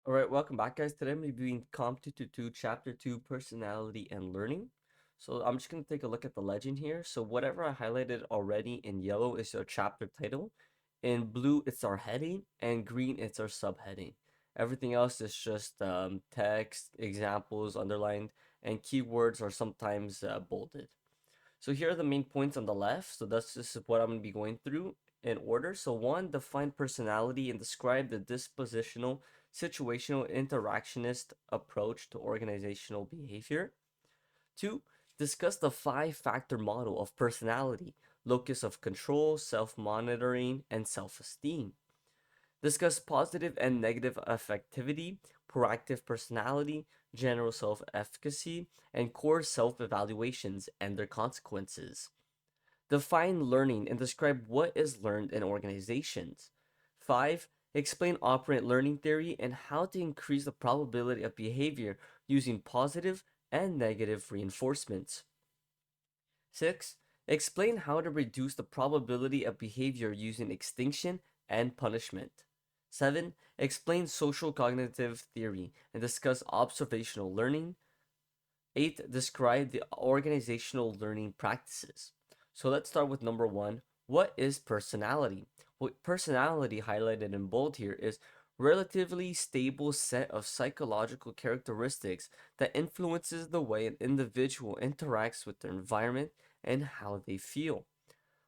All right, welcome back, guys. Today I'm going to be doing COMM 222, Chapter 2, Personality and Learning. So I'm just going to take a look at the legend here. So whatever I highlighted already in yellow is our chapter title. In blue, it's our heading. And green, it's our subheading. Everything else is just text, examples, underlined, and keywords are sometimes bolded. So here are the main points on the left. So that's just what I'm going to be going through in order. So one, define personality and describe the dispositional, situational, interactionist approach to organizational behavior. Two, discuss the five-factor model of personality, locus of control, self-monitoring, and self-esteem. Discuss positive and negative affectivity, proactive personality, general self efficacy, and core self evaluations and their consequences. Define learning and describe what is learned in organizations. 5. Explain operant learning theory and how to increase the probability of behavior using positive and negative reinforcements. 6. Explain how to reduce the probability of behavior using extinction and punishment. 7. Explain social cognitive theory and discuss observational learning. 8. Describe the organizational learning practices. So let's start with number 1. What is personality? What personality highlighted in bold here is relatively stable set of psychological characteristics that influences the way an individual interacts with their environment and how they feel.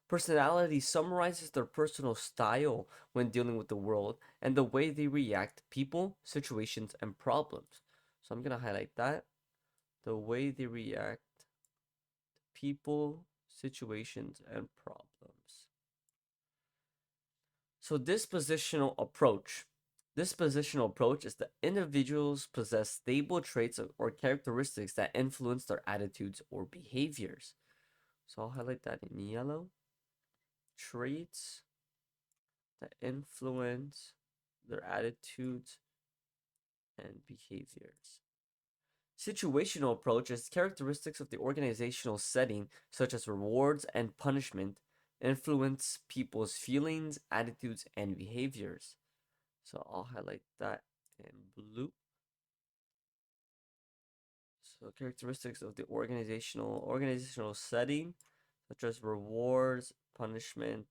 Personality summarizes their personal style when dealing with the world and the way they react to people, situations, and problems. So I'm going to highlight that. The way they react to people, situations, and problems. So dispositional approach. This positional approach is that individuals possess stable traits or characteristics that influence their attitudes or behaviors. So I'll highlight that in yellow. Traits that influence their attitudes and behaviors. Situational approach is characteristics of the organizational setting, such as rewards and punishment, influence people's feelings, attitudes, and behaviors. So I'll highlight that in blue. So characteristics of the organizational setting, such as rewards, punishment,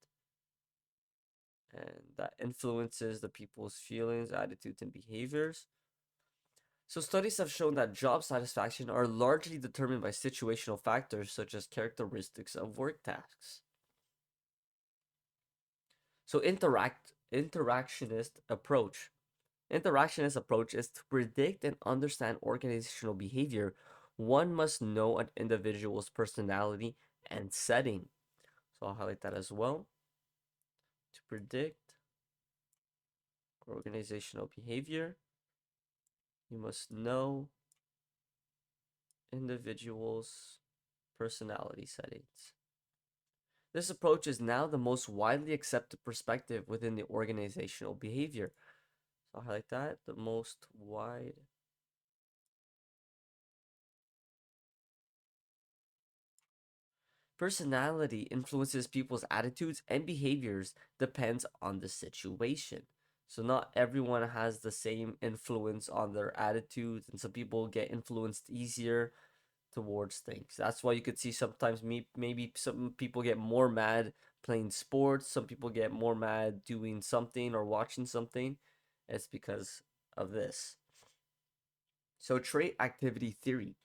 and that influences the people's feelings, attitudes, and behaviors. So studies have shown that job satisfaction are largely determined by situational factors such as characteristics of work tasks. So interactionist approach. Interactionist approach is to predict and understand organizational behavior. One must know an individual's personality and setting. So I'll highlight that as well. To predict organizational behavior, you must know individuals' personality settings. This approach is now the most widely accepted perspective within the organizational behavior. So I'll highlight that, the most wide. Personality influences people's attitudes and behaviors depends on the situation. So not everyone has the same influence on their attitudes, and some people get influenced easier towards things. That's why you could see sometimes maybe some people get more mad playing sports, some people get more mad doing something or watching something. It's because of this. So trait activity theory.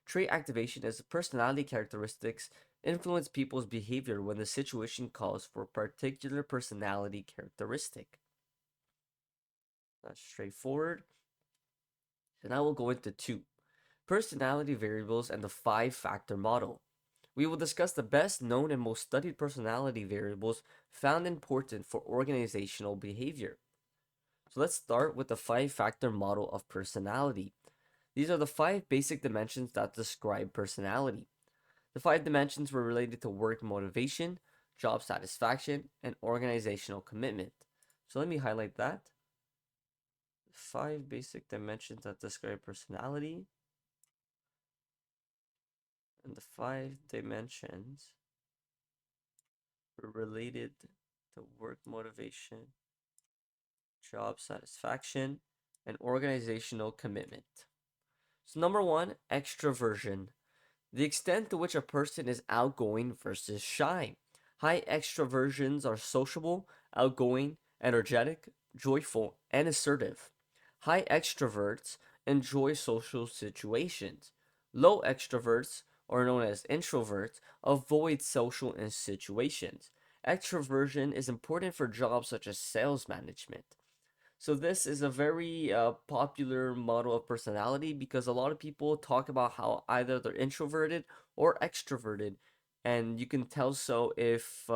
Trait activation is personality characteristics influence people's behavior when the situation calls for a particular personality characteristic. That's straightforward. So now we'll go into 2. Personality variables and the 5-factor model. We will discuss the best known and most studied personality variables found important for organizational behavior. So let's start with the 5-factor model of personality. These are the 5 basic dimensions that describe personality. The 5 dimensions were related to work motivation, job satisfaction, and organizational commitment. So let me highlight that. 5 basic dimensions that describe personality. And the 5 dimensions were related to work motivation, job satisfaction, and organizational commitment. So, number one, extroversion. The extent to which a person is outgoing versus shy. High extroversions are sociable, outgoing, energetic, joyful, and assertive. High extroverts enjoy social situations. Low extroverts, or known as introverts, avoid social situations. Extroversion is important for jobs such as sales management. So this is a very popular model of personality because a lot of people talk about how either they're introverted or extroverted, and you can tell so if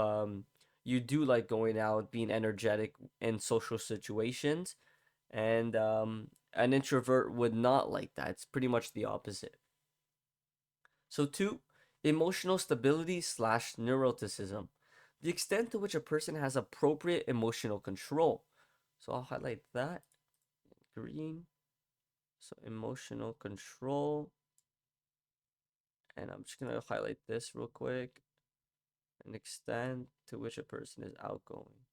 you do like going out, being energetic in social situations, and an introvert would not like that. It's pretty much the opposite. So two, emotional stability slash neuroticism, the extent to which a person has appropriate emotional control. So I'll highlight that green. So emotional control. And I'm just gonna highlight this real quick. An extent to which a person is outgoing.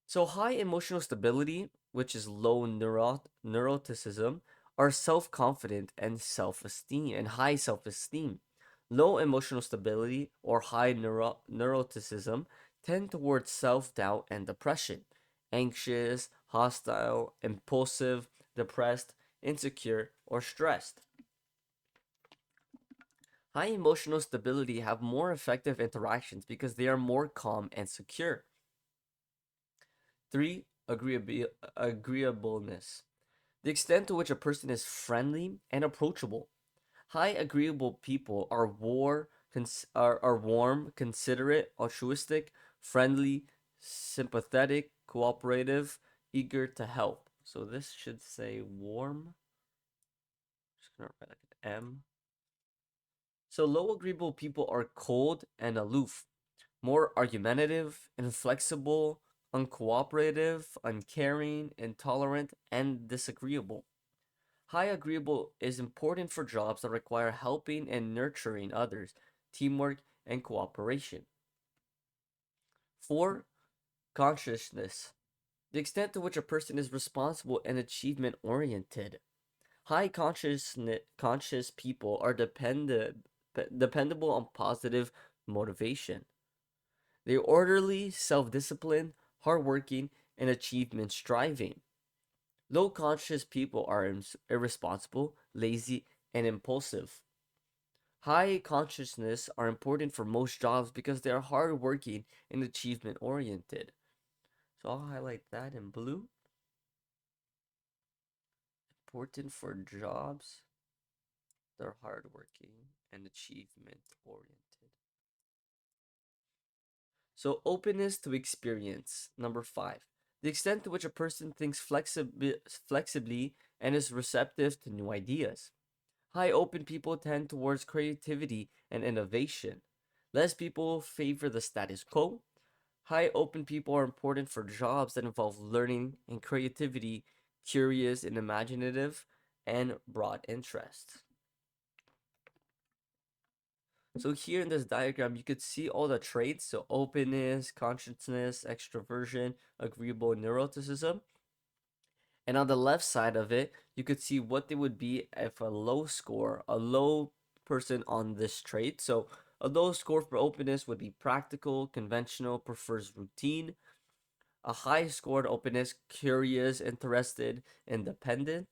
So high emotional stability, which is low neuroticism, are self-confident and self-esteem and high self-esteem. Low emotional stability or high neuroticism tend towards self-doubt and depression. Anxious, hostile, impulsive, depressed, insecure, or stressed. High emotional stability have more effective interactions because they are more calm and secure. Three, agreeableness. The extent to which a person is friendly and approachable. High agreeable people are warm, considerate, altruistic, friendly, sympathetic, cooperative, eager to help. So this should say warm. Just gonna write like an M. So low agreeable people are cold and aloof, more argumentative, inflexible, uncooperative, uncaring, intolerant, and disagreeable. High agreeable is important for jobs that require helping and nurturing others, teamwork, and cooperation. 4. Consciousness. The extent to which a person is responsible and achievement oriented. High conscious people are dependable on positive motivation. They're orderly, self-disciplined, hardworking, and achievement striving. Low conscious people are irresponsible, lazy, and impulsive. High consciousness are important for most jobs because they are hardworking and achievement oriented. So I'll highlight that in blue. Important for jobs, they're hardworking and achievement oriented. So openness to experience. Number 5. The extent to which a person thinks flexibly and is receptive to new ideas. High open people tend towards creativity and innovation. Less people favor the status quo. High open people are important for jobs that involve learning and creativity, curious and imaginative, and broad interests. So here in this diagram, you could see all the traits. So openness, consciousness, extroversion, agreeable neuroticism. And on the left side of it, you could see what they would be if a low person on this trait. So a low score for openness would be practical, conventional, prefers routine. A high scored openness, curious, interested, independent.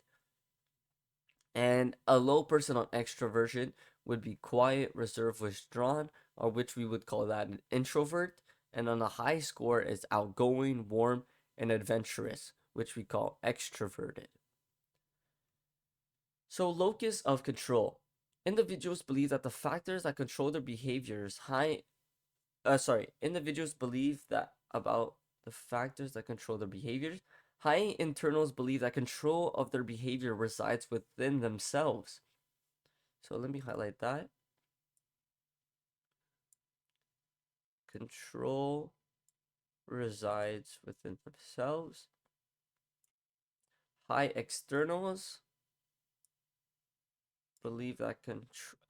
And a low person on extroversion would be quiet, reserved, withdrawn, or which we would call that an introvert. And on a high score is outgoing, warm, and adventurous, which we call extroverted. So, locus of control. Individuals believe that the factors that control their behaviors individuals believe that about the factors that control their behaviors. High internals believe that control of their behavior resides within themselves. So let me highlight that. Control resides within themselves. High externals believe that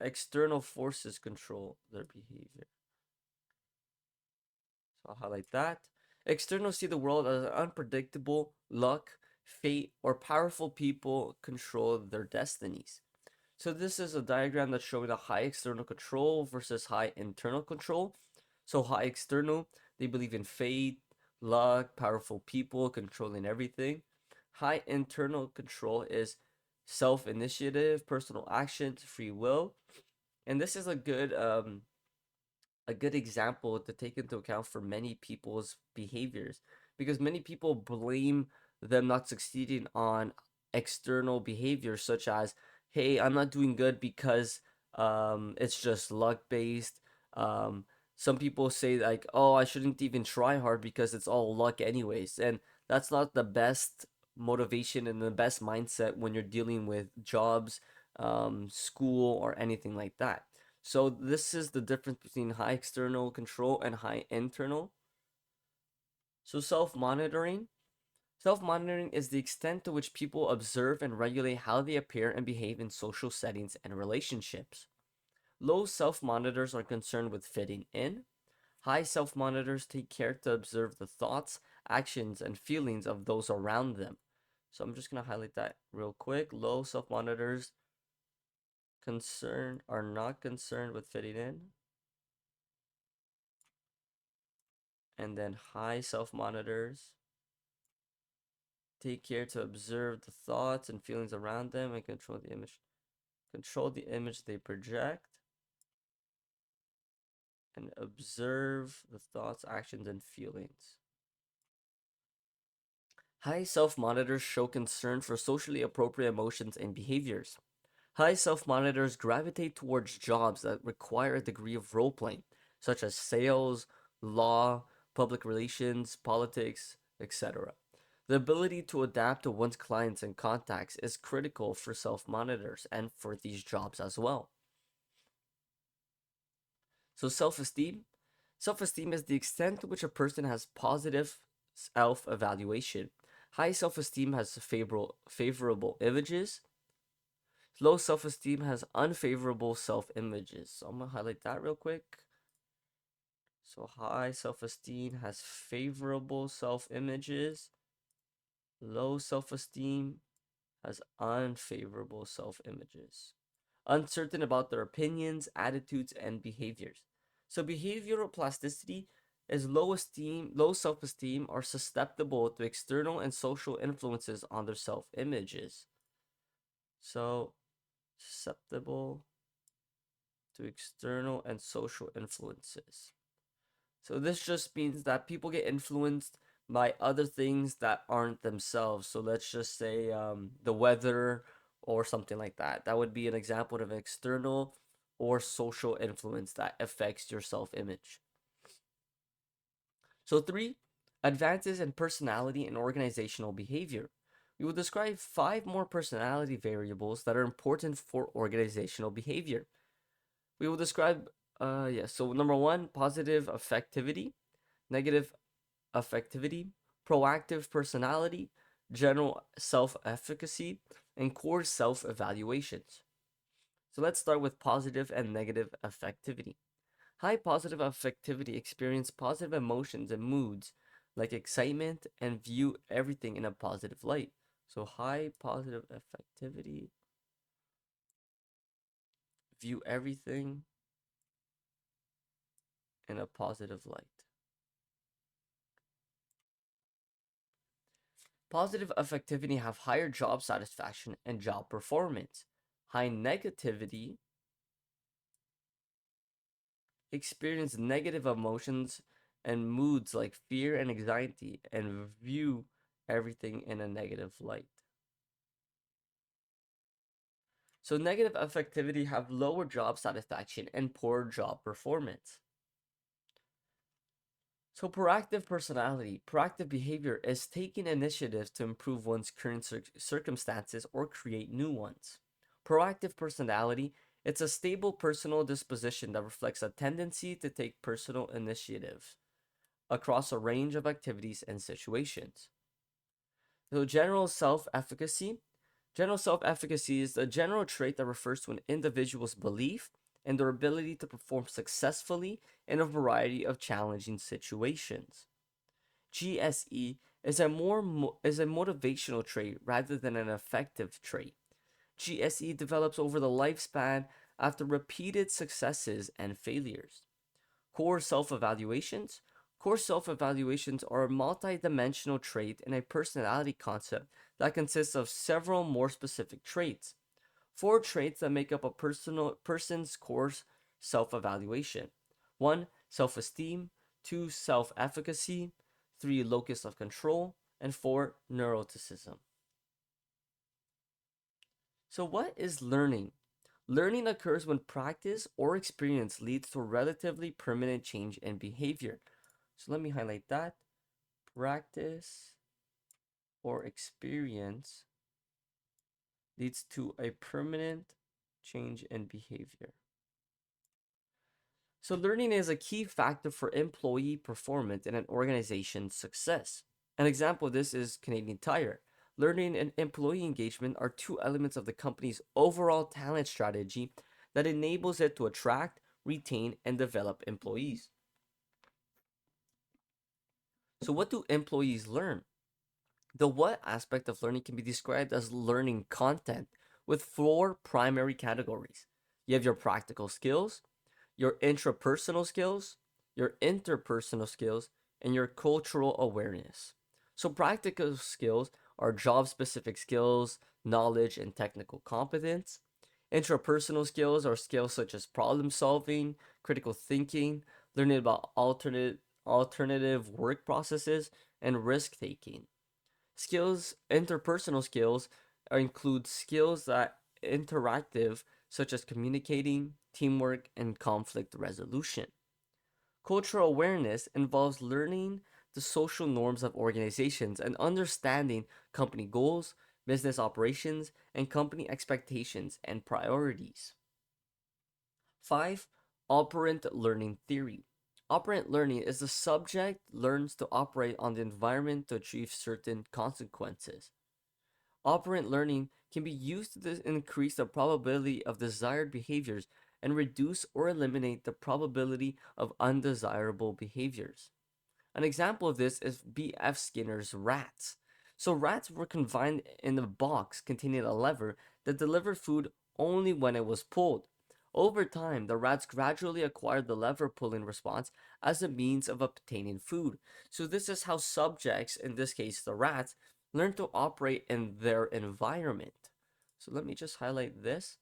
external forces control their behavior. So I'll highlight that. Externals see the world as unpredictable, luck, fate, or powerful people control their destinies. So this is a diagram that's showing a high external control versus high internal control. So high external, they believe in fate, luck, powerful people controlling everything. High internal control is self-initiative, personal actions, free will. And this is a good example to take into account for many people's behaviors, because many people blame them not succeeding on external behaviors such as, hey, I'm not doing good because it's just luck based. um, some people say like, oh, I shouldn't even try hard because it's all luck anyways, and that's not the best motivation and the best mindset when you're dealing with jobs, school, or anything like that. So this is the difference between high external control and high internal. So self-monitoring. Self-monitoring is the extent to which people observe and regulate how they appear and behave in social settings and relationships. Low self-monitors are concerned with fitting in. High self-monitors take care to observe the thoughts, actions, and feelings of those around them. So I'm just going to highlight that real quick. Low self-monitors are not concerned with fitting in. And then high self monitors take care to observe the thoughts and feelings around them and control the image they project, and observe the thoughts, actions, and feelings. High self monitors show concern for socially appropriate emotions and behaviors. High self monitors gravitate towards jobs that require a degree of role playing, such as sales, law, public relations, politics, etc. The ability to adapt to one's clients and contacts is critical for self monitors and for these jobs as well. So, self esteem. Self esteem is the extent to which a person has positive self evaluation. High self esteem has favorable images. Low self esteem has unfavorable self images. So, I'm going to highlight that real quick. So, high self esteem has favorable self images. Low self esteem has unfavorable self images, uncertain about their opinions, attitudes, and behaviors. So, behavioral plasticity is low self esteem are susceptible to external and social influences on their self images. So, susceptible to external and social influences. So this just means that people get influenced by other things that aren't themselves. So let's just say the weather or something like that. That would be an example of an external or social influence that affects your self image. So, three, advances in personality and organizational behavior. We will describe five more personality variables that are important for organizational behavior. We will describe, so number one, positive affectivity, negative affectivity, proactive personality, general self efficacy, and core self evaluations. So let's start with positive and negative affectivity. High positive affectivity experience positive emotions and moods like excitement and view everything in a positive light. So high positive affectivity, view everything in a positive light. Positive affectivity have higher job satisfaction and job performance. High negativity experience negative emotions and moods like fear and anxiety and view everything in a negative light. So negative affectivity have lower job satisfaction and poor job performance. So proactive personality, proactive behavior is taking initiative to improve one's current circumstances or create new ones. Proactive personality, it's a stable personal disposition that reflects a tendency to take personal initiative across a range of activities and situations. So general self-efficacy is a general trait that refers to an individual's belief and their ability to perform successfully in a variety of challenging situations. GSE is a motivational trait rather than an effective trait. GSE develops over the lifespan after repeated successes and failures. Core self evaluations. Core self evaluations are a multidimensional trait in a personality concept that consists of several more specific traits. Four traits that make up a person's core self evaluation: 1. Self esteem, 2. Self efficacy, 3. Locus of control, and 4. Neuroticism. So, what is learning? Learning occurs when practice or experience leads to a relatively permanent change in behavior. So, let me highlight that. Practice or experience leads to a permanent change in behavior. So, learning is a key factor for employee performance and an organization's success. An example of this is Canadian Tire. Learning and employee engagement are two elements of the company's overall talent strategy that enables it to attract, retain, and develop employees. So, what do employees learn? The what aspect of learning can be described as learning content with four primary categories. You have your practical skills, your intrapersonal skills, your interpersonal skills, and your cultural awareness. So, practical skills are job specific skills, knowledge, and technical competence. Intrapersonal skills are skills such as problem solving, critical thinking, learning about alternative work processes, and risk taking. Interpersonal skills include skills that interactive, such as communicating, teamwork, and conflict resolution. Cultural awareness involves learning the social norms of organizations and understanding company goals, business operations, and company expectations and priorities. 5. Operant learning theory. Operant learning is the subject learns to operate on the environment to achieve certain consequences. Operant learning can be used to increase the probability of desired behaviors and reduce or eliminate the probability of undesirable behaviors. An example of this is B.F. Skinner's rats. So, rats were confined in a box containing a lever that delivered food only when it was pulled. Over time, the rats gradually acquired the lever pulling response as a means of obtaining food. So, this is how subjects, in this case the rats, learn to operate in their environment. So, let me just highlight this.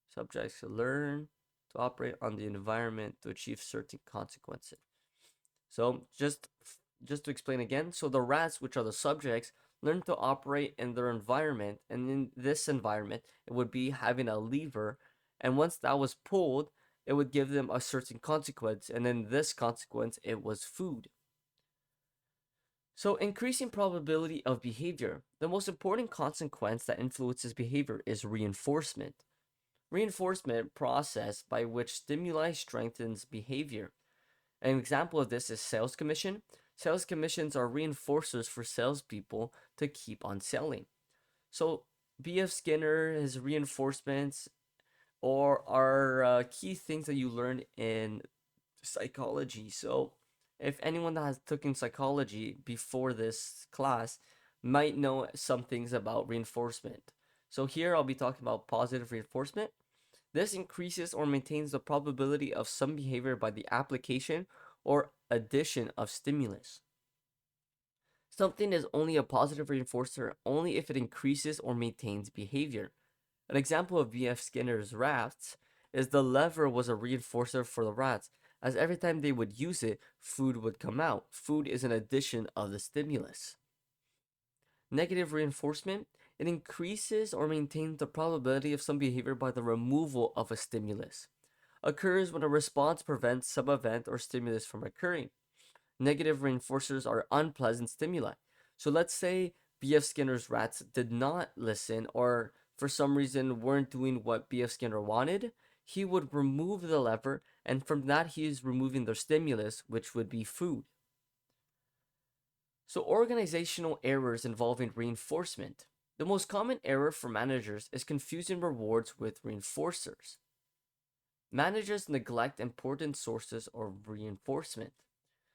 Subjects learn to operate on the environment to achieve certain consequences. So just to explain again, so the rats, which are the subjects, learn to operate in their environment, and in this environment, it would be having a lever, and once that was pulled, it would give them a certain consequence, and in this consequence, it was food. So, increasing probability of behavior. The most important consequence that influences behavior is reinforcement. Reinforcement process by which stimuli strengthens behavior. An example of this is sales commission. Sales commissions are reinforcers for salespeople to keep on selling. So, B.F. Skinner, his reinforcements, or are key things that you learn in psychology. So, if anyone that has taken psychology before this class might know some things about reinforcement. So, here I'll be talking about positive reinforcement. This increases or maintains the probability of some behavior by the application or addition of stimulus. Something is only a positive reinforcer only if it increases or maintains behavior. An example of B.F. Skinner's rats is the lever was a reinforcer for the rats, as every time they would use it, food would come out. Food is an addition of the stimulus. Negative reinforcement, it increases or maintains the probability of some behavior by the removal of a stimulus. Occurs when a response prevents some event or stimulus from occurring. Negative reinforcers are unpleasant stimuli. So let's say B.F. Skinner's rats did not listen or for some reason weren't doing what B.F. Skinner wanted. He would remove the lever, and from that, he is removing their stimulus, which would be food. So, organizational errors involving reinforcement. The most common error for managers is confusing rewards with reinforcers. Managers neglect important sources of reinforcement.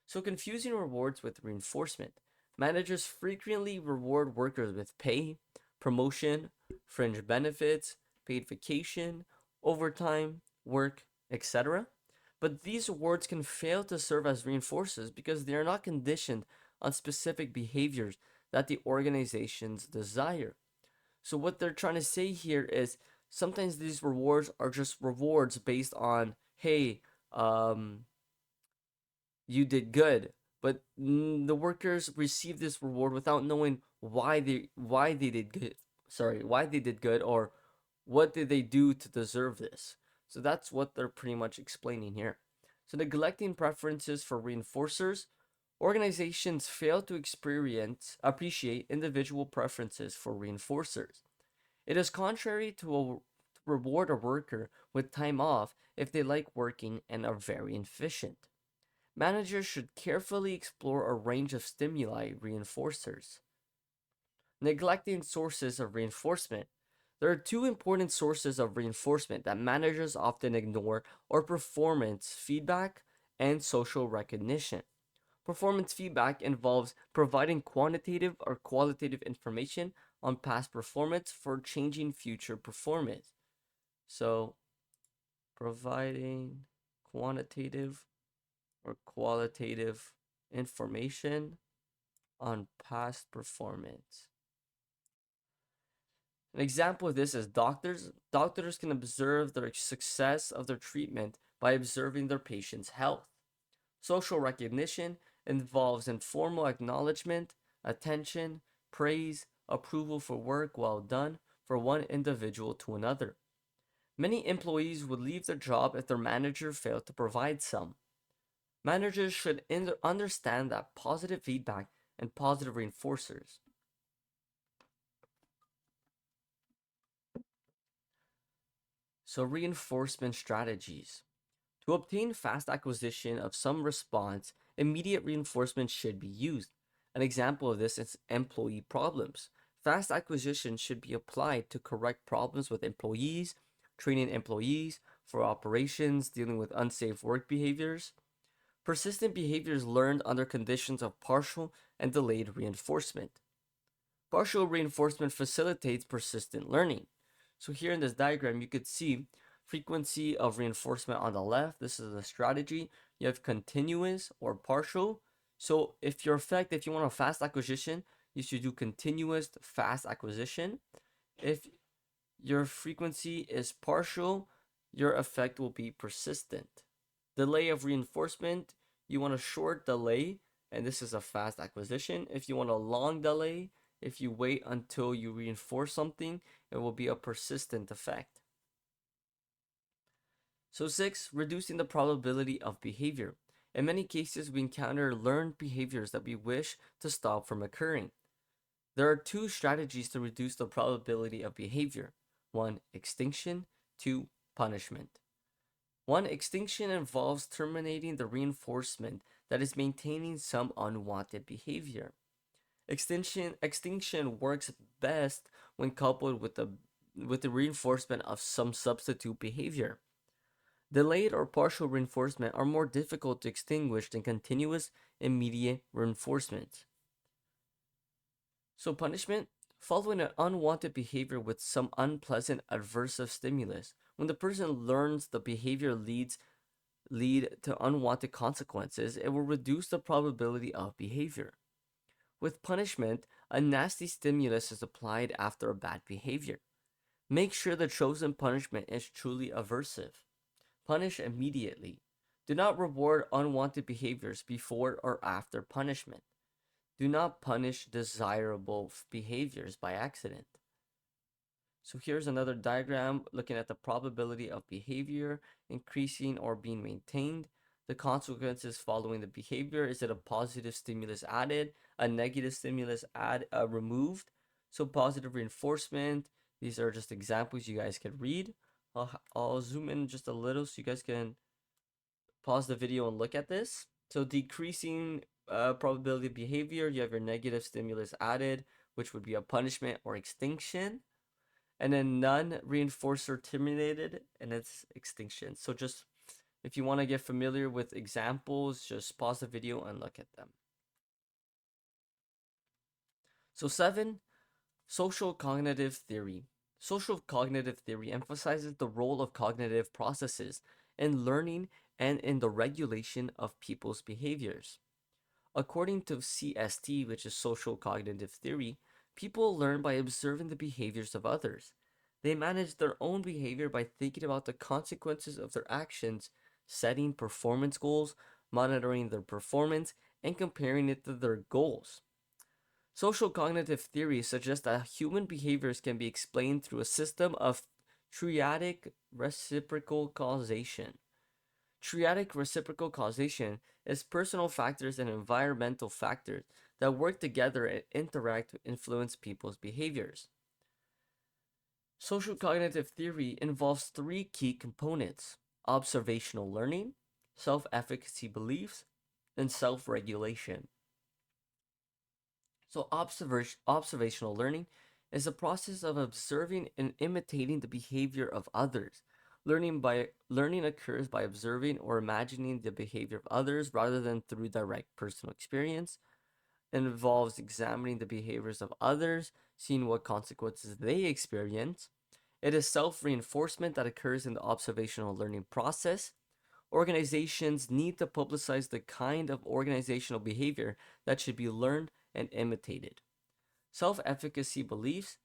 So, confusing rewards with reinforcement. Managers frequently reward workers with pay, promotion, fringe benefits, paid vacation, overtime, work, etc. But these awards can fail to serve as reinforcers because they are not conditioned on specific behaviors that the organizations desire. So, what they're trying to say here is sometimes these rewards are just rewards based on, hey, um, you did good, but the workers receive this reward without knowing why they did good. Sorry, why they did good, or what did they do to deserve this. So that's what they're pretty much explaining here. So neglecting preferences for reinforcers, organizations fail to appreciate individual preferences for reinforcers. It is contrary to reward a worker with time off if they like working and are very efficient. Managers should carefully explore a range of stimuli reinforcers. Neglecting sources of reinforcement. There are two important sources of reinforcement that managers often ignore, or performance feedback and social recognition. Performance feedback involves providing quantitative or qualitative information on past performance for changing future performance. So, providing quantitative or qualitative information on past performance. An example of this is doctors. Doctors can observe the success of their treatment by observing their patient's health. Social recognition involves informal acknowledgement, attention, praise, approval for work well done for one individual to another. Many employees would leave their job if their manager failed to provide some. Managers should understand that positive feedback and positive reinforcers. So, reinforcement strategies. To obtain fast acquisition of some response, immediate reinforcement should be used. An example of this is employee problems. Fast acquisition should be applied to correct problems with employees, training employees for operations, dealing with unsafe work behaviors. Persistent behaviors learned under conditions of partial and delayed reinforcement. Partial reinforcement facilitates persistent learning. So here in this diagram, you could see frequency of reinforcement on the left. This is the strategy. You have continuous or partial. So if you want a fast acquisition, you should do continuous fast acquisition. If your frequency is partial, your effect will be persistent. Delay of reinforcement, you want a short delay, and this is a fast acquisition. If you want a long delay, if you wait until you reinforce something, it will be a persistent effect. So 6, reducing the probability of behavior. In many cases, we encounter learned behaviors that we wish to stop from occurring. There are two strategies to reduce the probability of behavior. 1, extinction. 2, punishment. 1, extinction involves terminating the reinforcement that is maintaining some unwanted behavior. Extinction works best when coupled with the reinforcement of some substitute behavior. Delayed or partial reinforcement are more difficult to extinguish than continuous immediate reinforcement. So punishment, following an unwanted behavior with some unpleasant aversive stimulus. When the person learns the behavior lead to unwanted consequences, it will reduce the probability of behavior. With punishment, a nasty stimulus is applied after a bad behavior. Make sure the chosen punishment is truly aversive. Punish immediately. Do not reward unwanted behaviors before or after punishment. Do not punish desirable behaviors by accident. So here's another diagram looking at the probability of behavior increasing or being maintained. The consequences following the behavior. Is it a positive stimulus added, a negative stimulus removed? So positive reinforcement. These are just examples you guys can read. I'll zoom in just a little so you guys can pause the video and look at this. So decreasing probability of behavior, you have your negative stimulus added, which would be a punishment or extinction. And then none reinforcer terminated, and it's extinction. So just if you want to get familiar with examples, just pause the video and look at them. So, seven, social cognitive theory. Social cognitive theory emphasizes the role of cognitive processes in learning and in the regulation of people's behaviors. According to CST, which is social cognitive theory, people learn by observing the behaviors of others. They manage their own behavior by thinking about the consequences of their actions, setting performance goals, monitoring their performance, and comparing it to their goals. Social cognitive theory suggests that human behaviors can be explained through a system of triadic reciprocal causation. Triadic reciprocal causation is personal factors and environmental factors that work together and interact to influence people's behaviors. Social cognitive theory involves three key components: observational learning, self efficacy beliefs, and self regulation. So, observational learning is a process of observing and imitating the behavior of others. Learning occurs by observing or imagining the behavior of others rather than through direct personal experience. It involves examining the behaviors of others, seeing what consequences they experience. It is self reinforcement that occurs in the observational learning process. Organizations need to publicize the kind of organizational behavior that should be learned and imitated. Self efficacy beliefs,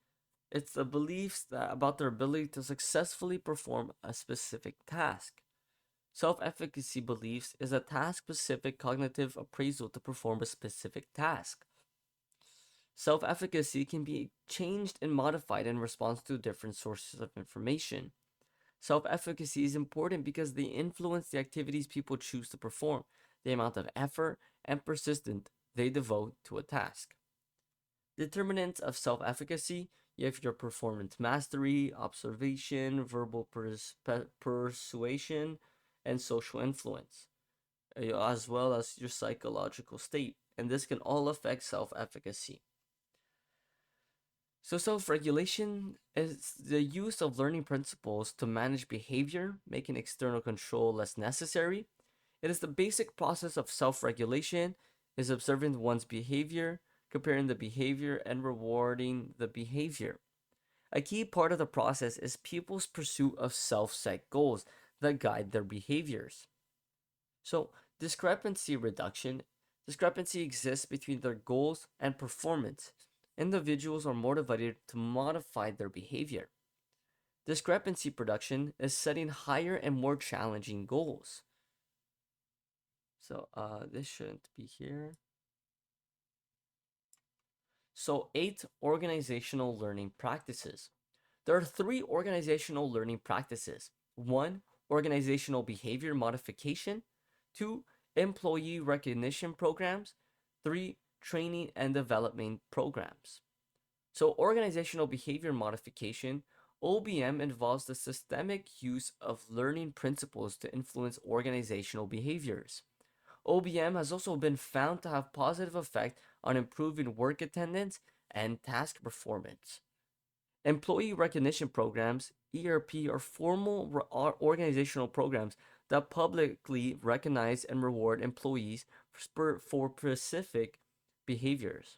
it's the beliefs that about their ability to successfully perform a specific task. Self efficacy beliefs is a task specific cognitive appraisal to perform a specific task. Self efficacy can be changed and modified in response to different sources of information. Self efficacy is important because they influence the activities people choose to perform, the amount of effort and persistence they devote to a task. Determinants of self efficacy: you have your performance mastery, observation, verbal persuasion, and social influence, as well as your psychological state. And this can all affect self efficacy. So, self regulation is the use of learning principles to manage behavior, making external control less necessary. It is the basic process of self regulation, is observing one's behavior, comparing the behavior, and rewarding the behavior. A key part of the process is people's pursuit of self set goals that guide their behaviors. So, discrepancy reduction: discrepancy exists between their goals and performance. Individuals are motivated to modify their behavior. Discrepancy production is setting higher and more challenging goals. So, this shouldn't be here. So, eight organizational learning practices. There are three organizational learning practices: one, organizational behavior modification; two, employee recognition programs; three, training and development programs. So, organizational behavior modification, OBM, involves the systemic use of learning principles to influence organizational behaviors. OBM has also been found to have positive effect on improving work attendance and task performance. Employee recognition programs, ERP, are formal organizational programs that publicly recognize and reward employees for specific behaviors.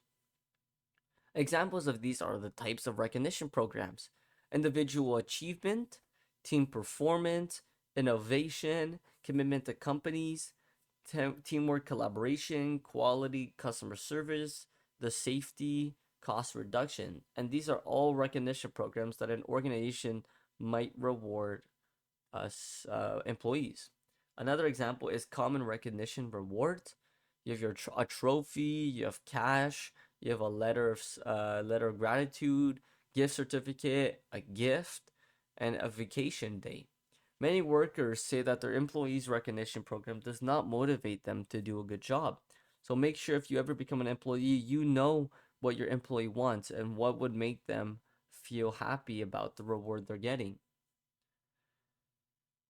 Examples of these are the types of recognition programs: individual achievement, team performance, innovation, commitment to companies, teamwork, collaboration, quality, customer service, the safety, cost reduction. And these are all recognition programs that an organization might reward us employees. Another example is common recognition rewards. You have a trophy, you have cash, you have a letter of gratitude, gift certificate, a gift, and a vacation day. Many workers say that their employees recognition program does not motivate them to do a good job. So make sure if you ever become an employee, you know what your employee wants and what would make them feel happy about the reward they're getting.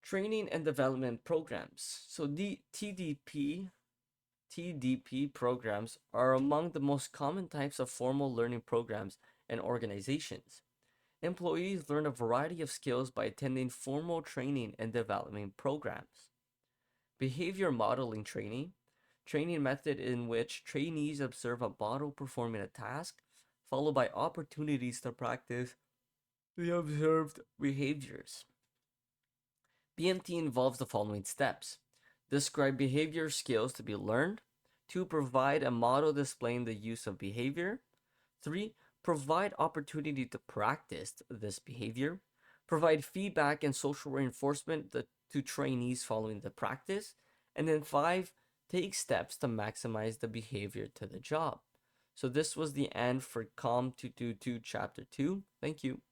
Training and development programs. So the TDP programs are among the most common types of formal learning programs in organizations. Employees learn a variety of skills by attending formal training and development programs. Behavior modeling training, training method in which trainees observe a model performing a task, followed by opportunities to practice the observed behaviors. BMT involves the following steps: describe behavior skills to be learned, 2. Provide a model displaying the use of behavior, 3. Provide opportunity to practice this behavior, provide feedback and social reinforcement to trainees following the practice, and then 5. Take steps to maximize the behavior to the job. So this was the end for COMM 222 Chapter 2. Thank you.